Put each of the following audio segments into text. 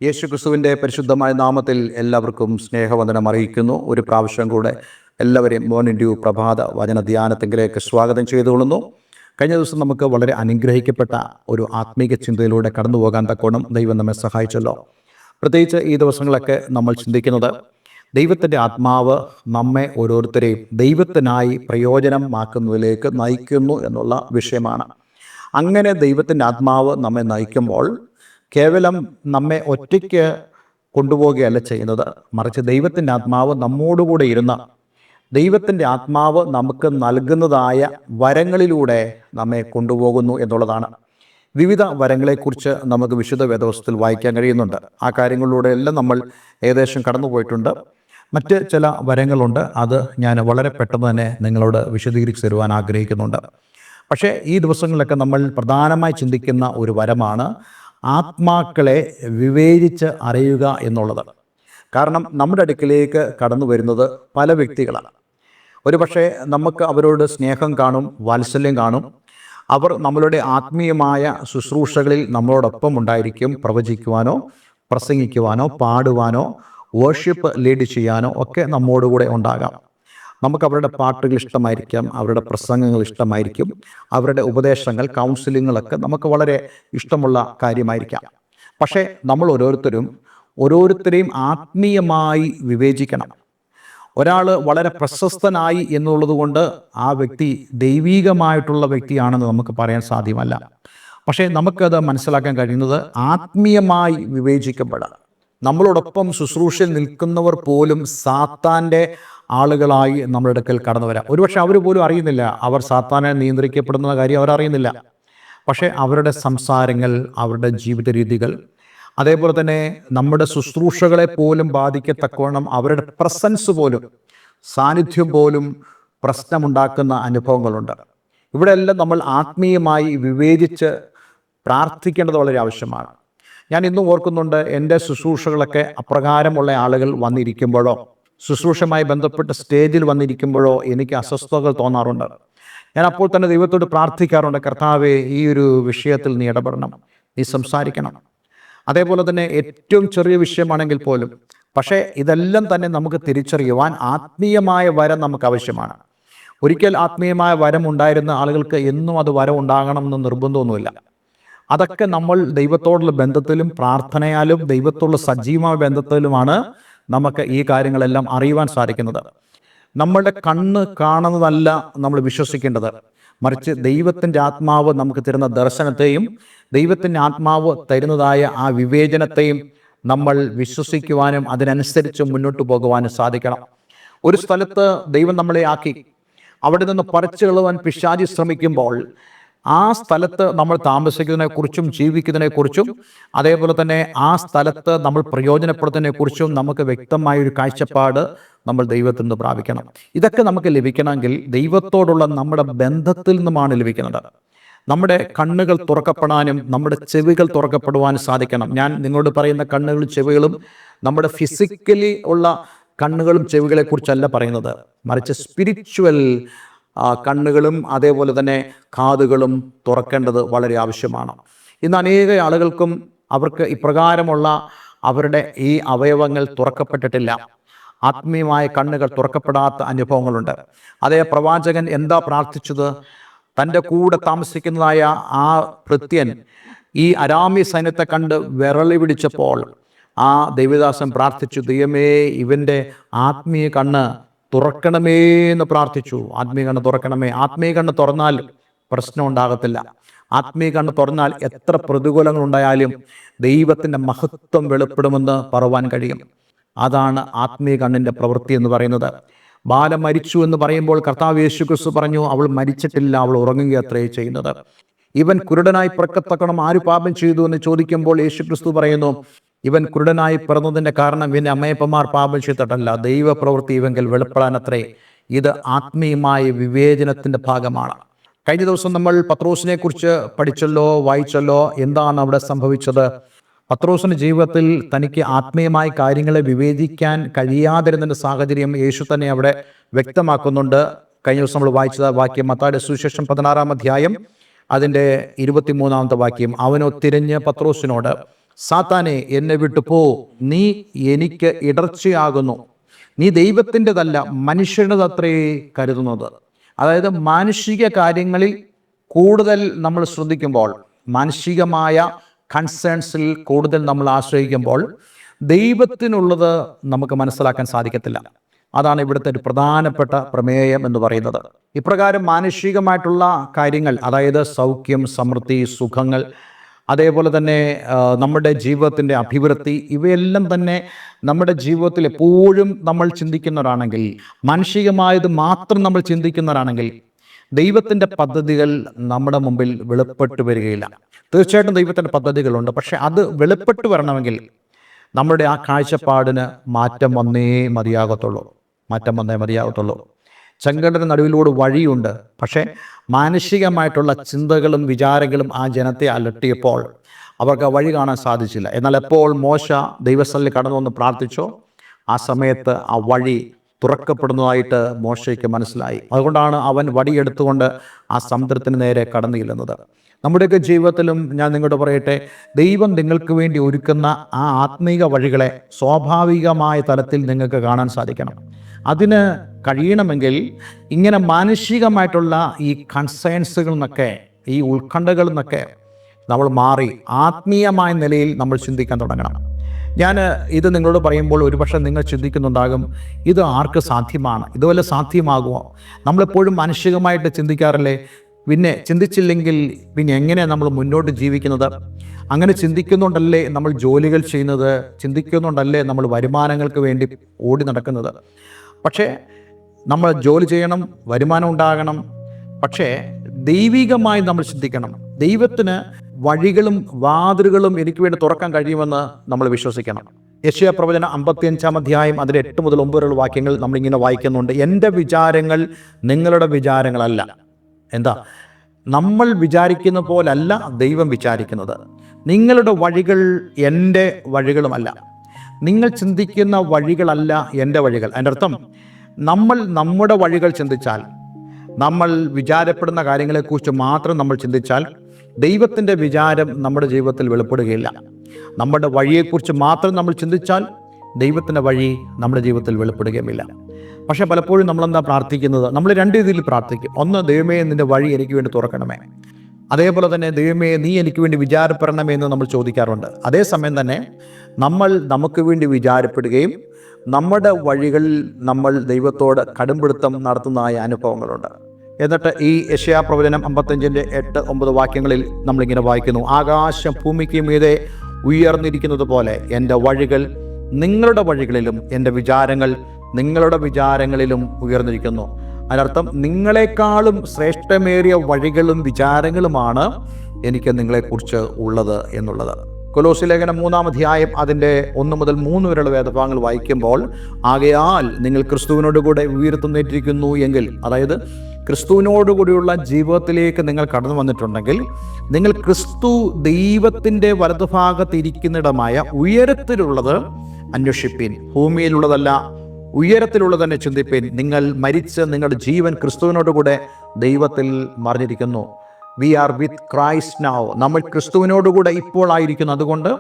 യേശുക്രിസ്തുവിൻ്റെ പരിശുദ്ധമായ നാമത്തിൽ എല്ലാവർക്കും സ്നേഹവന്ദനം അറിയിക്കുന്നു. ഒരു പ്രാവശ്യം കൂടെ എല്ലാവരെയും മോർണിംഗ് ഡ്യൂ പ്രഭാത വചന ധ്യാനത്തിലേക്ക് സ്വാഗതം ചെയ്തുകൊള്ളുന്നു. കഴിഞ്ഞ ദിവസം നമുക്ക് വളരെ അനുഗ്രഹിക്കപ്പെട്ട ഒരു ആത്മീക ചിന്തയിലൂടെ കടന്നു പോകാൻ തക്കോണം ദൈവം നമ്മെ സഹായിച്ചല്ലോ. പ്രത്യേകിച്ച് ഈ ദിവസങ്ങളൊക്കെ നമ്മൾ ചിന്തിക്കുന്നത് ദൈവത്തിൻ്റെ ആത്മാവ് നമ്മെ ഓരോരുത്തരെയും ദൈവത്തിനായി പ്രയോജനമാക്കുന്നതിലേക്ക് നയിക്കുന്നു എന്നുള്ള വിഷയമാണ്. അങ്ങനെ ദൈവത്തിൻ്റെ ആത്മാവ് നമ്മെ നയിക്കുമ്പോൾ കേവലം നമ്മെ ഒറ്റയ്ക്ക് കൊണ്ടുപോവുകയല്ല ചെയ്യുന്നത്, മറിച്ച് ദൈവത്തിൻ്റെ ആത്മാവ് നമ്മോടുകൂടെ ഇരുന്ന ദൈവത്തിൻ്റെ ആത്മാവ് നമുക്ക് നൽകുന്നതായ വരങ്ങളിലൂടെ നമ്മെ കൊണ്ടുപോകുന്നു എന്നുള്ളതാണ്. വിവിധ വരങ്ങളെക്കുറിച്ച് നമുക്ക് വിശുദ്ധ വേദപുസ്തകത്തിൽ വായിക്കാൻ കഴിയുന്നുണ്ട്. ആ കാര്യങ്ങളിലൂടെ എല്ലാം നമ്മൾ ഏകദേശം കടന്നുപോയിട്ടുണ്ട്. മറ്റ് ചില വരങ്ങളുണ്ട്, അത് ഞാൻ വളരെ പെട്ടെന്ന് തന്നെ നിങ്ങളോട് വിശദീകരിച്ച് തരുവാൻ ആഗ്രഹിക്കുന്നുണ്ട്. പക്ഷേ ഈ ദിവസങ്ങളിലൊക്കെ നമ്മൾ പ്രധാനമായി ചിന്തിക്കുന്ന ഒരു വരമാണ് ആത്മാക്കളെ വിവേചിച്ച് അറിയുക എന്നുള്ളത്. കാരണം നമ്മുടെ അടുക്കിലേക്ക് കടന്നു വരുന്നത് പല വ്യക്തികളാണ്. ഒരുപക്ഷെ നമുക്ക് അവരോട് സ്നേഹം കാണും, വാത്സല്യം കാണും. അവർ നമ്മളുടെ ആത്മീയമായ ശുശ്രൂഷകളിൽ നമ്മളോടൊപ്പം ഉണ്ടായിരിക്കും. പ്രവചിക്കുവാനോ പ്രസംഗിക്കുവാനോ പാടുവാനോ വർഷിപ്പ് ലീഡ് ചെയ്യാനോ ഒക്കെ നമ്മോടുകൂടെ ഉണ്ടാകാം. നമുക്ക് അവരുടെ പാട്ടുകൾ ഇഷ്ടമായിരിക്കാം, അവരുടെ പ്രസംഗങ്ങൾ ഇഷ്ടമായിരിക്കും, അവരുടെ ഉപദേശങ്ങൾ കൗൺസിലിങ്ങുകളൊക്കെ നമുക്ക് വളരെ ഇഷ്ടമുള്ള കാര്യമായിരിക്കാം. പക്ഷേ നമ്മൾ ഓരോരുത്തരെയും ആത്മീയമായി വിവേചിക്കണം. ഒരാൾ വളരെ പ്രശസ്തനായി എന്നുള്ളത് കൊണ്ട് ആ വ്യക്തി ദൈവീകമായിട്ടുള്ള വ്യക്തിയാണെന്ന് നമുക്ക് പറയാൻ സാധ്യമല്ല. പക്ഷേ നമുക്കത് മനസ്സിലാക്കാൻ കഴിയുന്നത് ആത്മീയമായി വിവേചിക്കപ്പെടാം. നമ്മളോടൊപ്പം ശുശ്രൂഷയിൽ നിൽക്കുന്നവർ പോലും സാത്താൻ്റെ ആളുകളായി നമ്മുടെ അടുക്കൽ കടന്നു വരാം. ഒരുപക്ഷെ അവർ പോലും അറിയുന്നില്ല, അവർ സാത്താനെ നിയന്ത്രിക്കപ്പെടുന്ന കാര്യം അവർ അറിയുന്നില്ല. പക്ഷേ അവരുടെ സംസാരങ്ങൾ, അവരുടെ ജീവിത രീതികൾ, അതേപോലെ തന്നെ നമ്മുടെ ശുശ്രൂഷകളെ പോലും ബാധിക്കത്തക്കവണ്ണം അവരുടെ പ്രസൻസ് പോലും, സാന്നിധ്യം പോലും പ്രശ്നമുണ്ടാക്കുന്ന അനുഭവങ്ങളുണ്ട്. ഇവിടെയെല്ലാം നമ്മൾ ആത്മീയമായി വിവേചിച്ച് പ്രാർത്ഥിക്കേണ്ടത് വളരെ ആവശ്യമാണ്. ഞാൻ ഇന്നും ഓർക്കുന്നുണ്ട്, എൻ്റെ ശുശ്രൂഷകളൊക്കെ അപ്രകാരമുള്ള ആളുകൾ വന്നിരിക്കുമ്പോഴോ ശുശ്രൂഷയുമായി ബന്ധപ്പെട്ട് സ്റ്റേജിൽ വന്നിരിക്കുമ്പോഴോ എനിക്ക് അസ്വസ്ഥതകൾ തോന്നാറുണ്ട്. ഞാൻ അപ്പോൾ തന്നെ ദൈവത്തോട് പ്രാർത്ഥിക്കാറുണ്ട്, കർത്താവേ, ഈ ഒരു വിഷയത്തിൽ നീ ഇടപെടണം, നീ സംസാരിക്കണം. അതേപോലെ തന്നെ ഏറ്റവും ചെറിയ വിഷയമാണെങ്കിൽ പോലും. പക്ഷേ ഇതെല്ലാം തന്നെ നമുക്ക് തിരിച്ചറിയുവാൻ ആത്മീയമായ വരം നമുക്ക് ആവശ്യമാണ്. ഒരിക്കൽ ആത്മീയമായ വരം ഉണ്ടായിരുന്ന ആളുകൾക്ക് എന്നും അത് വരം ഉണ്ടാകണമെന്ന് നിർബന്ധമൊന്നുമില്ല. അതൊക്കെ നമ്മൾ ദൈവത്തോടുള്ള ബന്ധത്തിലും പ്രാർത്ഥനയാലും ദൈവത്തോടുള്ള സജീവമായ ബന്ധത്തിലുമാണ് നമുക്ക് ഈ കാര്യങ്ങളെല്ലാം അറിയുവാൻ സാധിക്കുന്നത്. നമ്മളുടെ കണ്ണ് കാണുന്നതല്ല നമ്മൾ വിശ്വസിക്കേണ്ടത്, മറിച്ച് ദൈവത്തിൻ്റെ ആത്മാവ് നമുക്ക് തരുന്ന ദർശനത്തെയും ദൈവത്തിൻ്റെ ആത്മാവ് തരുന്നതായ ആ വിവേചനത്തെയും നമ്മൾ വിശ്വസിക്കുവാനും അതിനനുസരിച്ച് മുന്നോട്ട് പോകുവാനും സാധിക്കണം. ഒരു സ്ഥലത്ത് ദൈവം നമ്മളെ ആക്കി അവിടെ നിന്ന് പറിച്ചു കളയുവാൻ പിശാചി ശ്രമിക്കുമ്പോൾ ആ സ്ഥലത്ത് നമ്മൾ താമസിക്കുന്നതിനെക്കുറിച്ചും ജീവിക്കുന്നതിനെക്കുറിച്ചും അതേപോലെ തന്നെ ആ സ്ഥലത്ത് നമ്മൾ പ്രയോജനപ്പെടുത്തുന്നതിനെക്കുറിച്ചും നമുക്ക് വ്യക്തമായൊരു കാഴ്ചപ്പാട് നമ്മൾ ദൈവത്തിൽ നിന്ന് പ്രാപിക്കണം. ഇതൊക്കെ നമുക്ക് ലഭിക്കണമെങ്കിൽ ദൈവത്തോടുള്ള നമ്മുടെ ബന്ധത്തിൽ നിന്നുമാണ് ലഭിക്കുന്നത്. നമ്മുടെ കണ്ണുകൾ തുറക്കപ്പെടാനും നമ്മുടെ ചെവികൾ തുറക്കപ്പെടുവാനും സാധിക്കണം. ഞാൻ നിങ്ങളോട് പറയുന്ന കണ്ണുകളും ചെവികളും നമ്മുടെ ഫിസിക്കലി ഉള്ള കണ്ണുകളും ചെവികളെ കുറിച്ചല്ല പറയുന്നത്, മറിച്ച് സ്പിരിച്വൽ കണ്ണുകളും അതേപോലെ തന്നെ കാതുകളും തുറക്കേണ്ടത് വളരെ ആവശ്യമാണ്. ഇന്ന് അനേക ആളുകൾക്കും അവർക്ക് ഇപ്രകാരമുള്ള അവരുടെ ഈ അവയവങ്ങൾ തുറക്കപ്പെട്ടിട്ടില്ല. ആത്മീയമായ കണ്ണുകൾ തുറക്കപ്പെടാത്ത അനുഭവങ്ങളുണ്ട്. അതേ പ്രവാചകൻ എന്താ പ്രാർത്ഥിച്ചത്? തൻ്റെ കൂടെ താമസിക്കുന്നതായ ആ ഭൃത്യൻ ഈ അരാമി സൈന്യത്തെ കണ്ട് വിറളി പിടിച്ചപ്പോൾ ആ ദൈവദാസൻ പ്രാർത്ഥിച്ചു, ദൈവമേ, ഇവൻ്റെ ആത്മീയ കണ്ണ് തുറക്കണമേ എന്ന് പ്രാർത്ഥിച്ചു. ആത്മീയ കണ്ണ് തുറക്കണമേ. ആത്മീയ കണ്ണ് തുറന്നാൽ പ്രശ്നം ഉണ്ടാകത്തില്ല. ആത്മീയ കണ്ണ് തുറന്നാൽ എത്ര പ്രതികൂലങ്ങൾ ഉണ്ടായാലും ദൈവത്തിൻ്റെ മഹത്വം വെളിപ്പെടുമെന്ന് പറയുവാൻ കഴിയും. അതാണ് ആത്മീയ കണ്ണിൻ്റെ പ്രവൃത്തി എന്ന് പറയുന്നത്. ബാല മരിച്ചു എന്ന് പറയുമ്പോൾ കർത്താവ് യേശുക്രിസ്തു പറഞ്ഞു, അവൾ മരിച്ചിട്ടില്ല, അവൾ ഉറങ്ങുകയത്രേ ചെയ്യുന്നത്. ഇവൻ കുരുടനായി പിറക്കത്തക്കണം ആര് പാപം ചെയ്തു എന്ന് ചോദിക്കുമ്പോൾ യേശുക്രിസ്തു പറയുന്നു, ഇവൻ കുരുടനായി പിറന്നതിൻ്റെ കാരണം ഇവൻ്റെ അമ്മയപ്പന്മാർ പാപം ചെയ്തിട്ടല്ല, ദൈവപ്രവൃത്തി ഇവങ്കിൽ വെളിപ്പെടാനത്രേ. ഇത് ആത്മീയമായ വിവേചനത്തിൻ്റെ ഭാഗമാണ്. കഴിഞ്ഞ ദിവസം നമ്മൾ പത്രോസിനെ കുറിച്ച് പഠിച്ചല്ലോ, വായിച്ചല്ലോ. എന്താണ് അവിടെ സംഭവിച്ചത്? പത്രോസിൻ്റെ ജീവിതത്തിൽ തനിക്ക് ആത്മീയമായ കാര്യങ്ങളെ വിവേചിക്കാൻ കഴിയാതിരുന്നതിൻ്റെ സാഹചര്യം യേശു തന്നെ അവിടെ വ്യക്തമാക്കുന്നുണ്ട്. കഴിഞ്ഞ ദിവസം നമ്മൾ വായിച്ചത് വാക്യം മത്തായിയുടെ സുവിശേഷം 16-ാം അധ്യായം അതിൻ്റെ 23-ാമത്തെ വാക്യം. അവനോ തിരിഞ്ഞ് പത്രോസിനോട്, സാത്താനെ എന്നെ വിട്ടു പോ, നീ എനിക്ക് ഇടർച്ചയാകുന്നു, നീ ദൈവത്തിൻ്റെതല്ല മനുഷ്യൻ്റെതത്രേ കരുതുന്നത്. അതായത് മാനുഷിക കാര്യങ്ങളിൽ കൂടുതൽ നമ്മൾ ശ്രദ്ധിക്കുമ്പോൾ, മാനുഷികമായ കൺസേൺസിൽ കൂടുതൽ നമ്മൾ ആശ്രയിക്കുമ്പോൾ ദൈവത്തിനുള്ളത് നമുക്ക് മനസ്സിലാക്കാൻ സാധിക്കത്തില്ല. അതാണ് ഇവിടുത്തെ ഒരു പ്രധാനപ്പെട്ട പ്രമേയം എന്ന് പറയുന്നത്. ഇപ്രകാരം മാനുഷികമായിട്ടുള്ള കാര്യങ്ങൾ, അതായത് സൗഖ്യം, സമൃദ്ധി, സുഖങ്ങൾ, അതേപോലെ തന്നെ നമ്മുടെ ജീവിതത്തിൻ്റെ അഭിവൃദ്ധി, ഇവയെല്ലാം തന്നെ നമ്മുടെ ജീവിതത്തിൽ എപ്പോഴും നമ്മൾ ചിന്തിക്കുന്നവരാണെങ്കിൽ, മാനുഷികമായത് മാത്രം നമ്മൾ ചിന്തിക്കുന്നവരാണെങ്കിൽ ദൈവത്തിൻ്റെ പദ്ധതികൾ നമ്മുടെ മുമ്പിൽ വെളിപ്പെട്ട് വരികയില്ല. തീർച്ചയായിട്ടും ദൈവത്തിൻ്റെ പദ്ധതികളുണ്ട്, പക്ഷെ അത് വെളിപ്പെട്ട് വരണമെങ്കിൽ നമ്മുടെ ആ കാഴ്ചപ്പാടിന് മാറ്റം വന്നേ മതിയാകത്തുള്ളൂ. ചെങ്കടലിന് നടുവിലൂടെ വഴിയുണ്ട്, പക്ഷേ മാനുഷികമായിട്ടുള്ള ചിന്തകളും വിചാരങ്ങളും ആ ജനത്തെ അലട്ടിയപ്പോൾ അവർക്ക് ആ വഴി കാണാൻ സാധിച്ചില്ല. എന്നാൽ എപ്പോൾ മോശ ദൈവസ്ഥലിൽ കടന്നു വന്ന് പ്രാർത്ഥിച്ചോ, ആ സമയത്ത് ആ വഴി തുറക്കപ്പെടുന്നതായിട്ട് മോശയ്ക്ക് മനസ്സിലായി. അതുകൊണ്ടാണ് അവൻ വടിയെടുത്തുകൊണ്ട് ആ സമുദ്രത്തിന് നേരെ കടന്നു ചെല്ലുന്നത്. നമ്മുടെയൊക്കെ ജീവിതത്തിലും ഞാൻ നിങ്ങളോട് പറയട്ടെ, ദൈവം നിങ്ങൾക്ക് വേണ്ടി ഒരുക്കുന്ന ആ ആത്മീക വഴികളെ സ്വാഭാവികമായ തലത്തിൽ നിങ്ങൾക്ക് കാണാൻ സാധിക്കണം. അതിന് കഴിയണമെങ്കിൽ ഇങ്ങനെ മാനുഷികമായിട്ടുള്ള ഈ കൺസേൺസുകളിൽ നിന്നൊക്കെ, ഈ ഉത്കണ്ഠകളിൽ നിന്നൊക്കെ നമ്മൾ മാറി ആത്മീയമായ നിലയിൽ നമ്മൾ ചിന്തിക്കാൻ തുടങ്ങണം. ഞാൻ ഇത് നിങ്ങളോട് പറയുമ്പോൾ ഒരുപക്ഷെ നിങ്ങൾ ചിന്തിക്കുന്നുണ്ടാകും, ഇത് ആർക്ക് സാധ്യമാണ്, ഇതുപോലെ സാധ്യമാകുമോ? നമ്മളെപ്പോഴും മാനുഷികമായിട്ട് ചിന്തിക്കാറില്ലേ? പിന്നെ ചിന്തിച്ചില്ലെങ്കിൽ പിന്നെ എങ്ങനെയാണ് നമ്മൾ മുന്നോട്ട് ജീവിക്കുന്നത്? അങ്ങനെ ചിന്തിക്കുന്നുണ്ടല്ലേ നമ്മൾ ജോലികൾ ചെയ്യുന്നത്, ചിന്തിക്കുന്നുണ്ടല്ലേ നമ്മൾ വരുമാനങ്ങൾക്ക് വേണ്ടി ഓടി നടക്കുന്നത്. പക്ഷേ നമ്മൾ ജോലി ചെയ്യണം, വരുമാനം ഉണ്ടാകണം, പക്ഷേ ദൈവികമായി നമ്മൾ ചിന്തിക്കണം. ദൈവത്തിന് വഴികളും വാതിലുകളും എനിക്ക് വേണ്ടി തുറക്കാൻ കഴിയുമെന്ന് നമ്മൾ വിശ്വസിക്കണം. യെശയ്യാ പ്രവചനം 55-ാം അധ്യായം അതിൻ്റെ 8 മുതൽ 9 വരെയുള്ള വാക്യങ്ങൾ നമ്മളിങ്ങനെ വായിക്കുന്നുണ്ട്. എൻ്റെ വിചാരങ്ങൾ നിങ്ങളുടെ വിചാരങ്ങളല്ല. എന്താ? നമ്മൾ വിചാരിക്കുന്ന പോലല്ല ദൈവം വിചാരിക്കുന്നത്. നിങ്ങളുടെ വഴികൾ എൻ്റെ വഴികളുമല്ല, നിങ്ങൾ ചിന്തിക്കുന്ന വഴികളല്ല എൻ്റെ വഴികൾ. അതിൻ്റെ അർത്ഥം നമ്മൾ നമ്മുടെ വഴികൾ ചിന്തിച്ചാൽ, നമ്മൾ വിചാരപ്പെടുന്ന കാര്യങ്ങളെക്കുറിച്ച് മാത്രം നമ്മൾ ചിന്തിച്ചാൽ ദൈവത്തിൻ്റെ വിചാരം നമ്മുടെ ജീവിതത്തിൽ വെളിപ്പെടുകയില്ല. നമ്മുടെ വഴിയെക്കുറിച്ച് മാത്രം നമ്മൾ ചിന്തിച്ചാൽ ദൈവത്തിൻ്റെ വഴി നമ്മുടെ ജീവിതത്തിൽ വെളിപ്പെടുകയുമില്ല. പക്ഷേ പലപ്പോഴും നമ്മളെന്താ പ്രാർത്ഥിക്കുന്നത്? നമ്മൾ രണ്ട് രീതിയിൽ പ്രാർത്ഥിക്കും. ഒന്ന്, ദൈവമേ നിൻ്റെ വഴി എനിക്ക് വേണ്ടി തുറക്കണമേ. അതേപോലെ തന്നെ ദൈവമേ നീ എനിക്ക് വേണ്ടി വിചാരപ്പെടണമേ എന്ന് നമ്മൾ ചോദിക്കാറുണ്ട്. അതേസമയം തന്നെ നമ്മൾ നമുക്ക് വേണ്ടി വിചാരപ്പെടുകയും നമ്മുടെ വഴികളിൽ നമ്മൾ ദൈവത്തോട് കടുംപിടുത്തം നടത്തുന്നതായ അനുഭവങ്ങളുണ്ട്. എന്നിട്ട് ഈ യെശയ്യാ പ്രവചനം 55-ന്റെ 8-9 വാക്യങ്ങളിൽ നമ്മളിങ്ങനെ വായിക്കുന്നു: ആകാശം ഭൂമിക്ക് മീതെ ഉയർന്നിരിക്കുന്നത് പോലെ എൻ്റെ വഴികൾ നിങ്ങളുടെ വഴികളിലും എൻ്റെ വിചാരങ്ങൾ നിങ്ങളുടെ വിചാരങ്ങളിലും ഉയർന്നിരിക്കുന്നു. അതിനർത്ഥം നിങ്ങളെക്കാളും ശ്രേഷ്ഠമേറിയ വഴികളും വിചാരങ്ങളുമാണ് എനിക്ക് നിങ്ങളെക്കുറിച്ച് ഉള്ളത് എന്നുള്ളത്. കൊലോസ്യ ലേഖനം 3-ാം അധ്യായം അതിൻ്റെ 1 മുതൽ 3 വരെയുള്ള വേദഭാഗങ്ങൾ വായിക്കുമ്പോൾ, ആകയാൽ നിങ്ങൾ ക്രിസ്തുവിനോടുകൂടെ ഉയർത്തുന്നേറ്റിരിക്കുന്നു എങ്കിൽ, അതായത് ക്രിസ്തുവിനോടുകൂടിയുള്ള ജീവിതത്തിലേക്ക് നിങ്ങൾ കടന്നു വന്നിട്ടുണ്ടെങ്കിൽ, നിങ്ങൾ ക്രിസ്തു ദൈവത്തിൻ്റെ വലതുഭാഗത്തിരിക്കുന്നിടമായ ഉയരത്തിലുള്ളത് അന്വേഷിപ്പീൻ, ഭൂമിയിലുള്ളതല്ല ഉയരത്തിലുള്ളത് തന്നെ ചിന്തിപ്പീൻ. നിങ്ങൾ മരിച്ച് നിങ്ങളുടെ ജീവൻ ക്രിസ്തുവിനോടുകൂടെ ദൈവത്തിൽ മറിഞ്ഞിരിക്കുന്നു. We are with Christ now. നമ്മൾ ക്രിസ്തുവിനോടുകൂടെ ഇപ്പോൾ ആയിരിക്കുന്നു. അതുകൊണ്ട്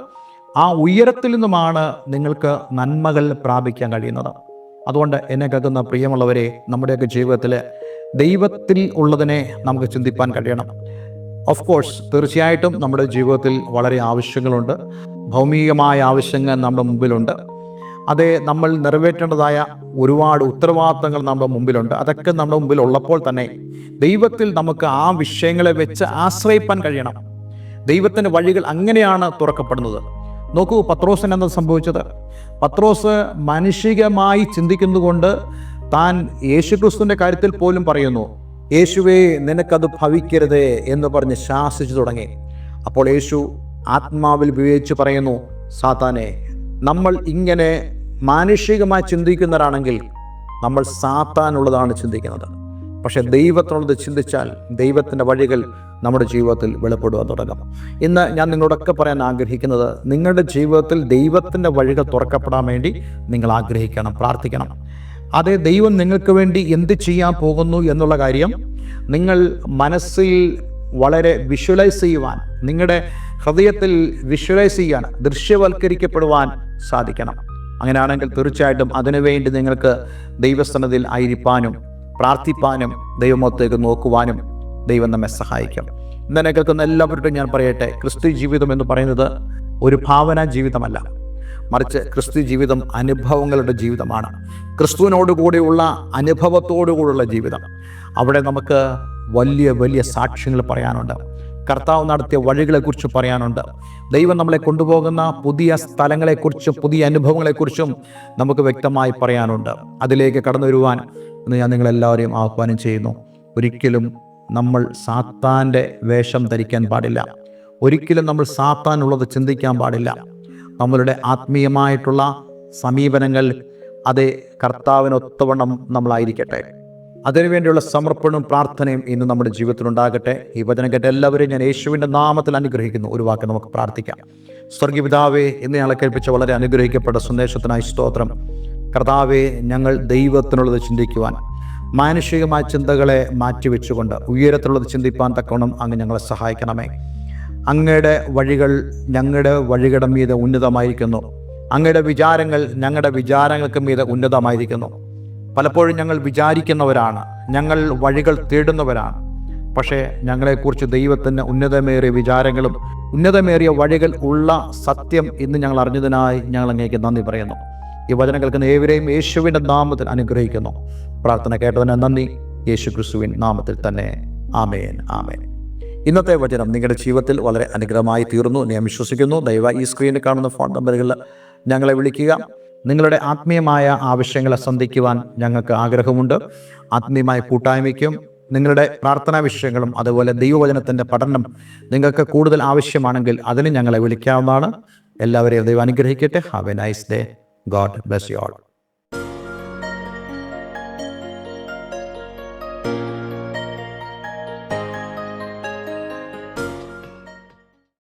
ആ ഉയരത്തിൽ നിന്നുമാണ് നിങ്ങൾക്ക് നന്മകൾ പ്രാപിക്കാൻ കഴിയുന്നത്. അതുകൊണ്ട് എന്നെ കേൾക്കുന്ന പ്രിയമുള്ളവരെ, നമ്മുടെയൊക്കെ ജീവിതത്തിൽ ദൈവത്തിൽ ഉള്ളതിനെ നമുക്ക് ചിന്തിപ്പാൻ കഴിയണം. ഓഫ് കോഴ്സ്, തീർച്ചയായിട്ടും നമ്മുടെ ജീവിതത്തിൽ വളരെ ആവശ്യങ്ങളുണ്ട്, ഭൗമികമായ ആവശ്യങ്ങൾ നമ്മുടെ മുമ്പിലുണ്ട്. അതേ, നമ്മൾ നിറവേറ്റേണ്ടതായ ഒരുപാട് ഉത്തരവാദിത്തങ്ങൾ നമ്മുടെ മുമ്പിലുണ്ട്. അതൊക്കെ നമ്മുടെ മുമ്പിൽ ഉള്ളപ്പോൾ തന്നെ ദൈവത്തിൽ നമുക്ക് ആ വിഷയങ്ങളെ വെച്ച് ആശ്രയിപ്പാൻ കഴിയണം. ദൈവത്തിൻ്റെ വഴികൾ അങ്ങനെയാണ് തുറക്കപ്പെടുന്നത്. നോക്കൂ, പത്രോസിന് എന്താ സംഭവിച്ചത്? പത്രോസ് മാനുഷികമായി ചിന്തിക്കുന്നതുകൊണ്ട് താൻ യേശുക്രിസ്തുവിൻ്റെ കാര്യത്തിൽ പോലും പറയുന്നു, യേശുവേ നിനക്കത് ഭവിക്കരുതേ എന്ന് പറഞ്ഞ് ശാസിച്ചു തുടങ്ങി. അപ്പോൾ യേശു ആത്മാവിൽ വിവേചിച്ച് പറയുന്നു, സാത്താനെ, നമ്മൾ ഇങ്ങനെ മാനുഷികമായി ചിന്തിക്കുന്നവരാണെങ്കിൽ നമ്മൾ സാത്താനുള്ളതാണ് ചിന്തിക്കുന്നത്. പക്ഷേ ദൈവത്തിനുള്ളത് ചിന്തിച്ചാൽ ദൈവത്തിൻ്റെ വഴികൾ നമ്മുടെ ജീവിതത്തിൽ വെളിപ്പെടുവാൻ തുടങ്ങും. ഇന്ന് ഞാൻ നിങ്ങളോടൊക്കെ പറയാൻ ആഗ്രഹിക്കുന്നത്, നിങ്ങളുടെ ജീവിതത്തിൽ ദൈവത്തിൻ്റെ വഴികൾ തുറക്കപ്പെടാൻ വേണ്ടി നിങ്ങൾ ആഗ്രഹിക്കണം, പ്രാർത്ഥിക്കണം. അതേ, ദൈവം നിങ്ങൾക്ക് വേണ്ടി എന്ത് ചെയ്യാൻ പോകുന്നു എന്നുള്ള കാര്യം നിങ്ങൾ മനസ്സിൽ വളരെ വിഷ്വലൈസ് ചെയ്യുവാൻ, നിങ്ങളുടെ ഹൃദയത്തിൽ വിഷ്വലൈസ് ചെയ്യാൻ, ദൃശ്യവൽക്കരിക്കപ്പെടുവാൻ സാധിക്കണം. അങ്ങനെയാണെങ്കിൽ തീർച്ചയായിട്ടും അതിനുവേണ്ടി നിങ്ങൾക്ക് ദൈവസന്നിധിയിൽ ആയിരിക്കാനും പ്രാർത്ഥിപ്പാനും ദൈവമൊത്തേക്ക് നോക്കുവാനും ദൈവം നമ്മെ സഹായിക്കും. ഇന്നെ കേൾക്കുന്ന എല്ലാവരോടും ഞാൻ പറയട്ടെ, ക്രിസ്തു ജീവിതം എന്ന് പറയുന്നത് ഒരു ഭാവനാ ജീവിതമല്ല, മറിച്ച് ക്രിസ്തു ജീവിതം അനുഭവങ്ങളുടെ ജീവിതമാണ്. ക്രിസ്തുവിനോടുകൂടിയുള്ള അനുഭവത്തോടുകൂടിയുള്ള ജീവിതം. അവിടെ നമുക്ക് വലിയ വലിയ സാക്ഷ്യങ്ങൾ പറയാനുണ്ട്. കർത്താവ് നടത്തിയ വഴികളെക്കുറിച്ച് പറയാനുണ്ട്. ദൈവം നമ്മളെ കൊണ്ടുപോകുന്ന പുതിയ സ്ഥലങ്ങളെക്കുറിച്ചും പുതിയ അനുഭവങ്ങളെക്കുറിച്ചും നമുക്ക് വ്യക്തമായി പറയാനുണ്ട്. അതിലേക്ക് കടന്നു വരുവാൻ എന്ന് ഞാൻ നിങ്ങളെല്ലാവരെയും ആഹ്വാനം ചെയ്യുന്നു. ഒരിക്കലും നമ്മൾ സാത്താൻ്റെ വേഷം ധരിക്കാൻ പാടില്ല. ഒരിക്കലും നമ്മൾ സാത്താനുള്ളത് ചിന്തിക്കാൻ പാടില്ല. നമ്മളുടെ ആത്മീയമായിട്ടുള്ള സമീപനങ്ങൾ അത് കർത്താവിനൊത്തവണ്ണം നമ്മളായിരിക്കട്ടെ. അതിനുവേണ്ടിയുള്ള സമർപ്പണവും പ്രാർത്ഥനയും ഇന്ന് നമ്മുടെ ജീവിതത്തിലുണ്ടാകട്ടെ. ഈ വചനം കേട്ട എല്ലാവരെയും ഞാൻ യേശുവിൻ്റെ നാമത്തിൽ അനുഗ്രഹിക്കുന്നു. ഒരു വാക്ക് നമുക്ക് പ്രാർത്ഥിക്കാം. സ്വർഗീയ പിതാവേ, ഇന്ന് ഞങ്ങളെ കേൾപ്പിച്ച വളരെ അനുഗ്രഹിക്കപ്പെട്ട സന്ദേശത്തിനായി സ്തോത്രം. കർത്താവേ, ഞങ്ങൾ ദൈവത്തിനുള്ളത് ചിന്തിക്കുവാൻ, മാനുഷികമായ ചിന്തകളെ മാറ്റിവെച്ചുകൊണ്ട് ഉയരത്തിലുള്ളത് ചിന്തിപ്പാൻ തക്കവണ്ണം അങ്ങ് ഞങ്ങളെ സഹായിക്കണമേ. അങ്ങയുടെ വഴികൾ ഞങ്ങളുടെ വഴികളുടെ മീതെ ഉന്നതമായിരിക്കുന്നു. അങ്ങയുടെ വിചാരങ്ങൾ ഞങ്ങളുടെ വിചാരങ്ങൾക്ക് മീതെ ഉന്നതമായിരിക്കുന്നു. പലപ്പോഴും ഞങ്ങൾ വിചാരിക്കുന്നവരാണ്, ഞങ്ങൾ വഴികൾ തേടുന്നവരാണ്. പക്ഷേ ഞങ്ങളെക്കുറിച്ച് ദൈവത്തിന് ഉന്നതമേറിയ വിചാരങ്ങളും ഉന്നതമേറിയ വഴികൾ ഉള്ള സത്യം ഇന്ന് ഞങ്ങൾ അറിഞ്ഞതിനായി ഞങ്ങൾ അങ്ങേക്ക് നന്ദി പറയുന്നു. ഈ വചനം കേൾക്കുന്ന ഏവരെയും യേശുവിൻ്റെ നാമത്തിൽ അനുഗ്രഹിക്കുന്നു. പ്രാർത്ഥന കേട്ടതിന് നന്ദി. യേശു ക്രിസ്തുവിൻ നാമത്തിൽ തന്നെ. ആമേൻ, ആമേൻ. ഇന്നത്തെ വചനം നിങ്ങളുടെ ജീവിതത്തിൽ വളരെ അനുഗ്രഹമായി തീർന്നു ഞാൻ വിശ്വസിക്കുന്നു. ദയവായി ഈ സ്ക്രീനിൽ കാണുന്ന ഫോൺ നമ്പറുകളിൽ ഞങ്ങളെ വിളിക്കുക. നിങ്ങളുടെ ആത്മീയമായ ആവശ്യങ്ങളെ സന്ധിക്കുവാൻ ഞങ്ങൾക്ക് ആഗ്രഹമുണ്ട്. ആത്മീയമായ കൂട്ടായ്മയ്ക്കും നിങ്ങളുടെ പ്രാർത്ഥനാ വിഷയങ്ങളും അതുപോലെ ദൈവവചനത്തിൻ്റെ പഠനം നിങ്ങൾക്ക് കൂടുതൽ ആവശ്യമാണെങ്കിൽ അതിന് ഞങ്ങളെ വിളിക്കാവുന്നതാണ്. എല്ലാവരെയും ദൈവം അനുഗ്രഹിക്കട്ടെ. Have A nice day. God bless you all.